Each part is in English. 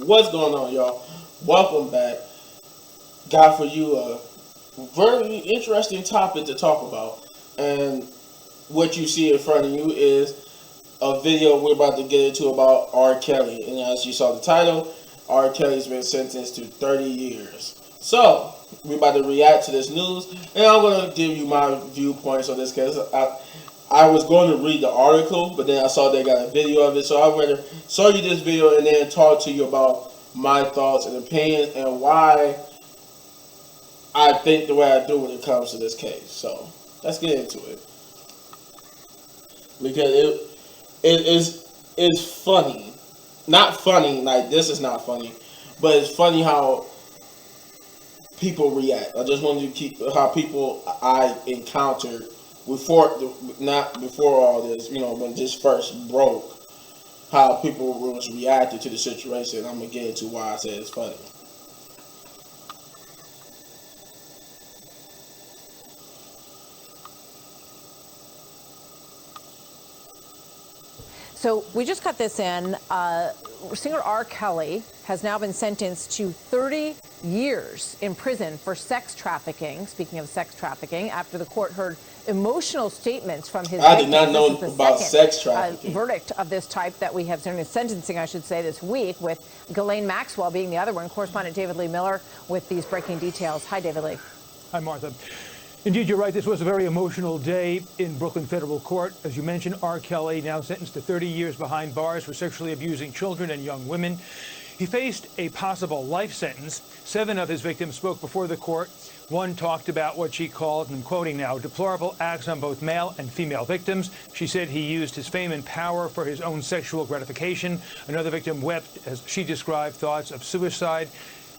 What's going on, y'all? Welcome back. Got for you a very interesting topic to talk about. And what you see in front of you is a video we're about to get into about R. Kelly. And as you saw the title, R. Kelly's been sentenced to 30 years. So, we're about to react to this news. And I'm going to give you my viewpoints on this because I was going to read the article, but then I saw they got a video of it. So I'd rather show you this video and then talk to you about my thoughts and opinions and why I think the way I do when it comes to this case. So let's get into it. Because it's funny. Not funny, like this is not funny, but it's funny how people react. I just wanted to keep how people I encountered not before all this, when this first broke, how people was reacted to the situation. I'm gonna get into why I say it's funny. So we just got this in. Singer R. Kelly has now been sentenced to 30 years in prison for sex trafficking. Speaking of sex trafficking, after the court heard emotional statements from his I did not know about sex trafficking. Verdict of this type that we have seen in sentencing, I should say, this week, with Ghislaine Maxwell being the other one. Correspondent David Lee Miller with these breaking details. Hi, David Lee. Hi, Martha. Indeed, you're right. This was a very emotional day in Brooklyn Federal Court. As you mentioned, R. Kelly now sentenced to 30 years behind bars for sexually abusing children and young women. He faced a possible life sentence. 7 of his victims spoke before the court. One talked about what she called, and I'm quoting now, deplorable acts on both male and female victims. She said he used his fame and power for his own sexual gratification. Another victim wept as she described thoughts of suicide.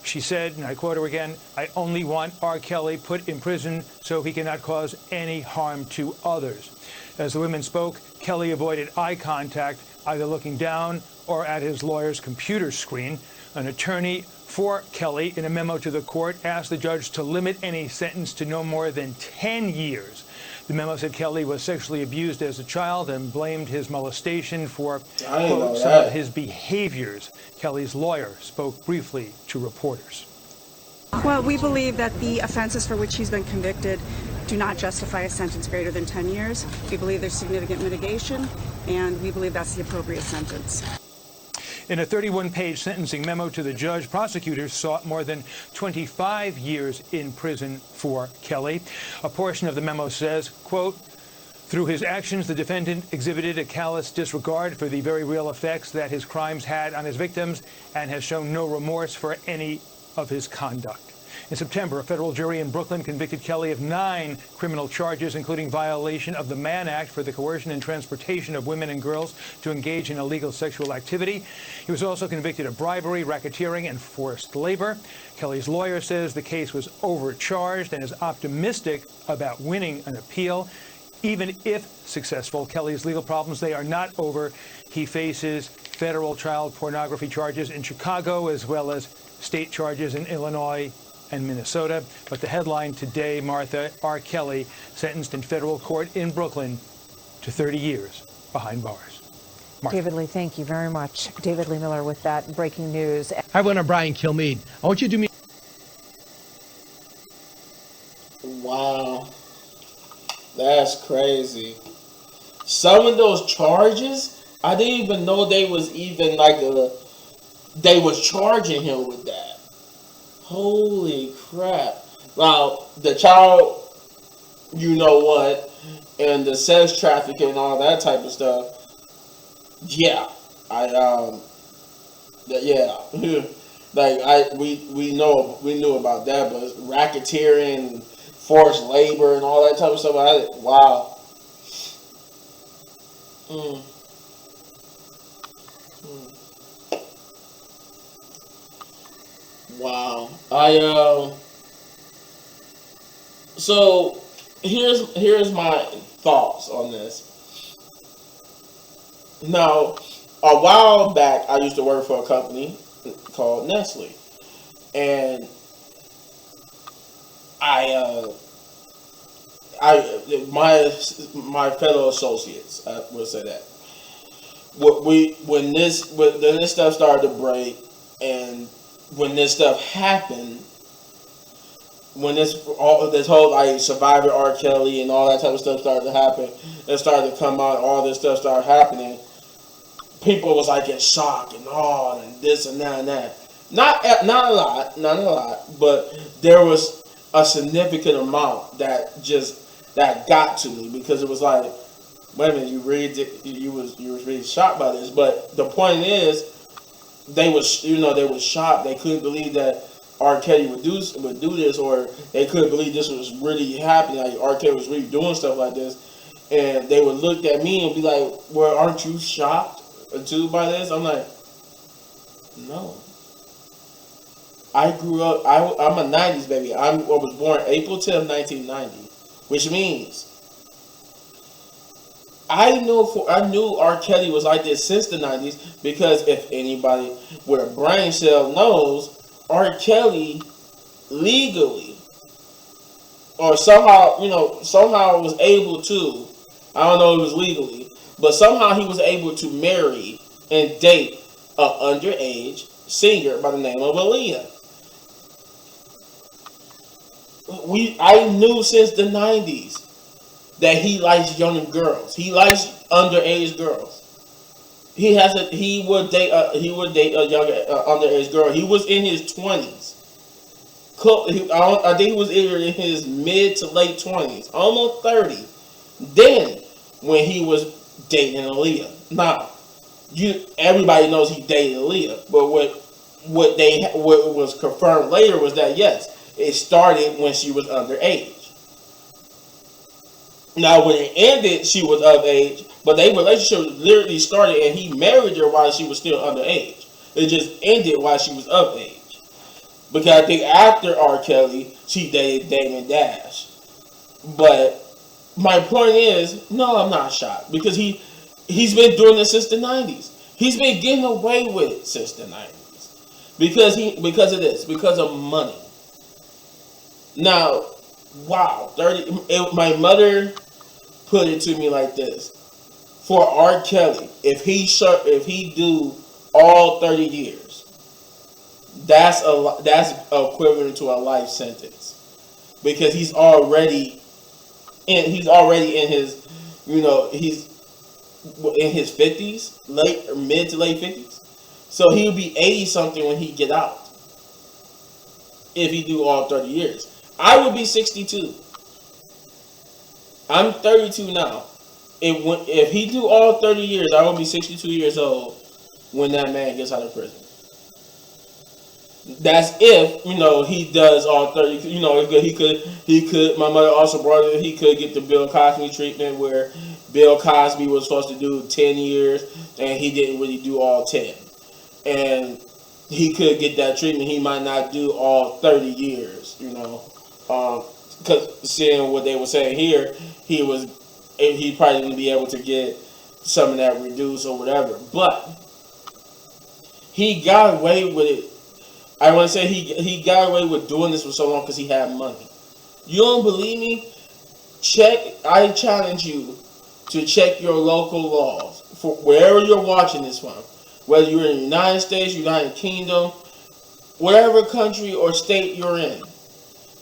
She said, and I quote her again, "I only want R. Kelly put in prison so he cannot cause any harm to others." As the women spoke, Kelly avoided eye contact, either looking down or at his lawyer's computer screen. An attorney for Kelly, in a memo to the court, asked the judge to limit any sentence to no more than 10 years. The memo said Kelly was sexually abused as a child and blamed his molestation for, quote, some of his behaviors. Kelly's lawyer spoke briefly to reporters. Well, we believe that the offenses for which he's been convicted do not justify a sentence greater than 10 years. We believe there's significant mitigation, and we believe that's the appropriate sentence. In a 31-page sentencing memo to the judge, prosecutors sought more than 25 years in prison for Kelly. A portion of the memo says, quote, "Through his actions, the defendant exhibited a callous disregard for the very real effects that his crimes had on his victims and has shown no remorse for any of his conduct." In September, a federal jury in Brooklyn convicted Kelly of 9 criminal charges, including violation of the Mann Act for the coercion and transportation of women and girls to engage in illegal sexual activity. He was also convicted of bribery, racketeering, and forced labor. Kelly's lawyer says the case was overcharged and is optimistic about winning an appeal. Even if successful, Kelly's legal problems, they are not over. He faces federal child pornography charges in Chicago, as well as state charges in Illinois and Minnesota. But the headline today, Martha, R. Kelly sentenced in federal court in Brooklyn to 30 years behind bars. Martha. David Lee, thank you very much. David Lee Miller with that breaking news. Hi, everyone. I'm Brian Kilmeade. I want you to do me. Wow. That's crazy. Some of those charges, I didn't even know they was even they was charging him with that. Holy crap. Now, the child, you know what, and the sex trafficking and all that type of stuff, yeah. We knew about that, but racketeering, forced labor, and all that type of stuff, wow. Wow. So here's my thoughts on this. Now, a while back, I used to work for a company called Nestle, and my fellow associates, I will say that, when this stuff started to break, And when this stuff happened, when this whole like Survivor R. Kelly and all that type of stuff started to happen, it started to come out, all this stuff started happening, people was like in shock and awe and this and that and that. Not a lot, but there was a significant amount that got to me, because it was like, wait a minute, you was really shocked by this. But the point is, they was shocked. They couldn't believe that R. Kelly would do this, or they couldn't believe this was really happening. Like R. Kelly was really doing stuff like this, and they would look at me and be like, "Well, aren't you shocked too by this?" I'm like, no. I grew up. I'm a '90s baby. I was born April 10th, 1990, which means I knew R. Kelly was like this since the '90s, because if anybody with a brain cell knows, R. Kelly legally, or somehow was able to, I don't know if it was legally, but somehow he was able to marry and date an underage singer by the name of Aaliyah. I knew since the '90s that he likes young girls. He likes underage girls. He would date a young underage girl. He was in his 20s. I think he was either in his mid to late 20s, almost 30. Then when he was dating Aaliyah. Now, everybody knows he dated Aaliyah, but what was confirmed later was that yes, it started when she was underage. Now, when it ended, she was of age, but their relationship literally started, and he married her while she was still underage. It just ended while she was of age. Because I think after R. Kelly, she dated Damon Dash. But my point is, no, I'm not shocked, because he's been doing this since the '90s. He's been getting away with it since the '90s because of this, because of money. Now, wow, my mother put it to me like this: for R. Kelly, if he do all 30 years, that's equivalent to a life sentence, because he's already in his he's in his 50s, mid to late 50s. So he'll be 80 something when he get out, if he do all 30 years. I would be 62. I'm 32 now. If he do all 30 years, I will be 62 years old when that man gets out of prison. That's if, he does all 30. He could. My mother also brought it. He could get the Bill Cosby treatment, where Bill Cosby was supposed to do 10 years, and he didn't really do all 10. And he could get that treatment. He might not do all 30 years, because seeing what they were saying here, he probably going to be able to get some of that reduced or whatever. But he got away with it. I want to say he got away with doing this for so long because he had money. You don't believe me? I challenge you to check your local laws for wherever you're watching this from. Whether you're in the United States, United Kingdom, whatever country or state you're in,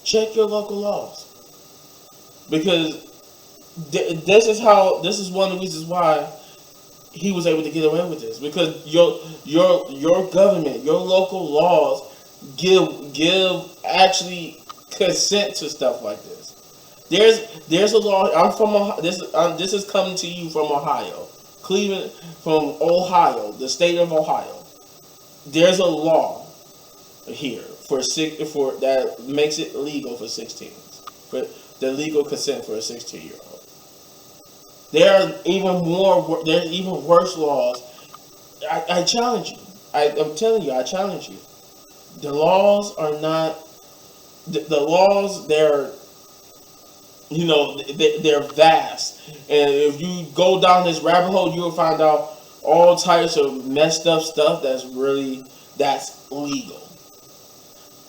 check your local laws. Because this is one of the reasons why he was able to get away with this. Because your government, your local laws give actually consent to stuff like this. There's a law. This is coming to you from Ohio. Cleveland, from Ohio, the state of Ohio. There's a law here that makes it legal for 16s, for the legal consent for a 16-year-old. There are even worse laws. I challenge you. I'm telling you, I challenge you. The laws are not. The laws, they're vast, and if you go down this rabbit hole, you will find out all types of messed up stuff that's legal.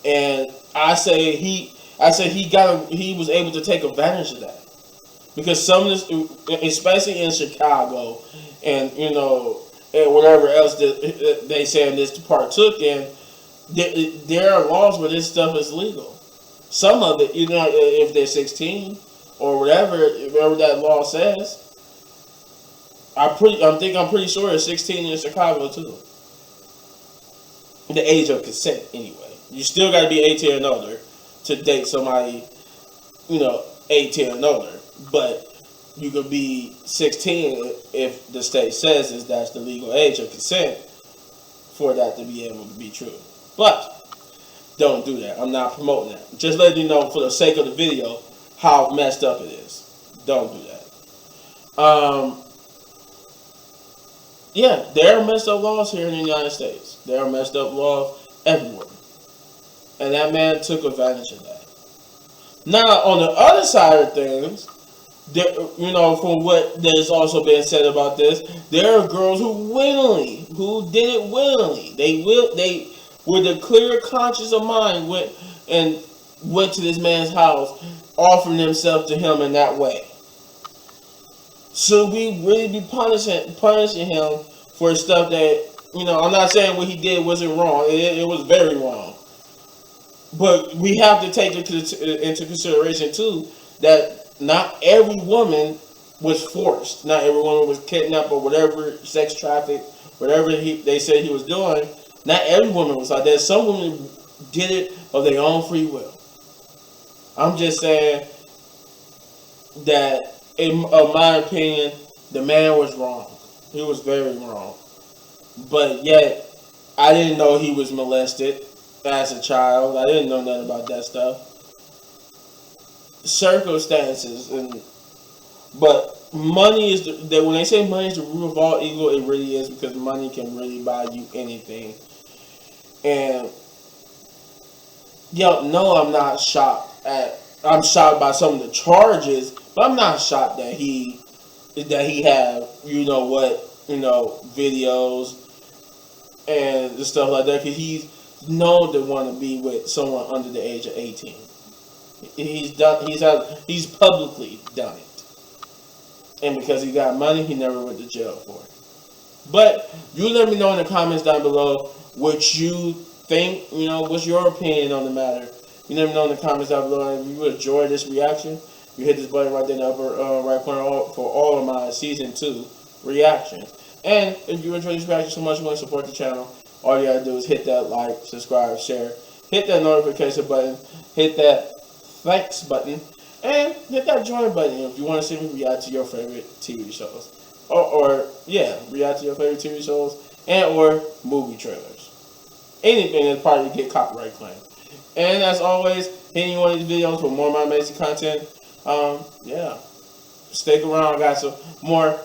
And I say he was able to take advantage of that, because some of this, especially in Chicago, and and whatever else that they saying this partook in, there are laws where this stuff is legal. Some of it, if they're 16 or whatever that law says. I'm pretty sure it's 16 in Chicago too. The age of consent, anyway. You still got to be 18 and older to date somebody, 18 and older. But you could be 16 if the state says that's the legal age of consent for that to be able to be true. But don't do that. I'm not promoting that. Just letting you know for the sake of the video how messed up it is. Don't do that. Yeah, there are messed up laws here in the United States. There are messed up laws everywhere. And that man took advantage of that. Now, on the other side of things, from what there's also been said about this, there are girls who did it willingly. They with a clear conscience of mind went to this man's house, offering themselves to him in that way. Should we really be punishing him for stuff that, I'm not saying what he did wasn't wrong. It was very wrong. But we have to take into consideration, too, that not every woman was forced. Not every woman was kidnapped or whatever, sex trafficked, whatever they said he was doing. Not every woman was like that. Some women did it of their own free will. I'm just saying that, in my opinion, the man was wrong. He was very wrong. But yet, I didn't know he was molested as a child. I didn't know nothing about that stuff. Circumstances, but money is when they say money is the root of all evil, it really is, because money can really buy you anything. And no, I'm not shocked I'm shocked by some of the charges, but I'm not shocked that he have videos and stuff like that, because he's known to want to be with someone under the age of 18. He's publicly done it, and because he got money, he never went to jail for it. But you let me know in the comments down below what you think. What's your opinion on the matter? You let me know in the comments down below. And if you enjoyed this reaction, you hit this button right there in the upper right corner for all of my season 2 reactions. And if you enjoy this reaction so much, you want to support the channel, all you gotta do is hit that like, subscribe, share, hit that notification button, hit that thanks button, and hit that join button if you want to see me react to your favorite TV shows. React to your favorite TV shows and or movie trailers. Anything that's probably get copyright claim. And as always, hitting one of these videos for more of my amazing content. Stick around. I got some more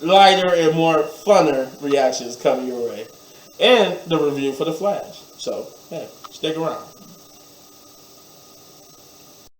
lighter and more funner reactions coming your way. And the review for The Flash. So, stick around.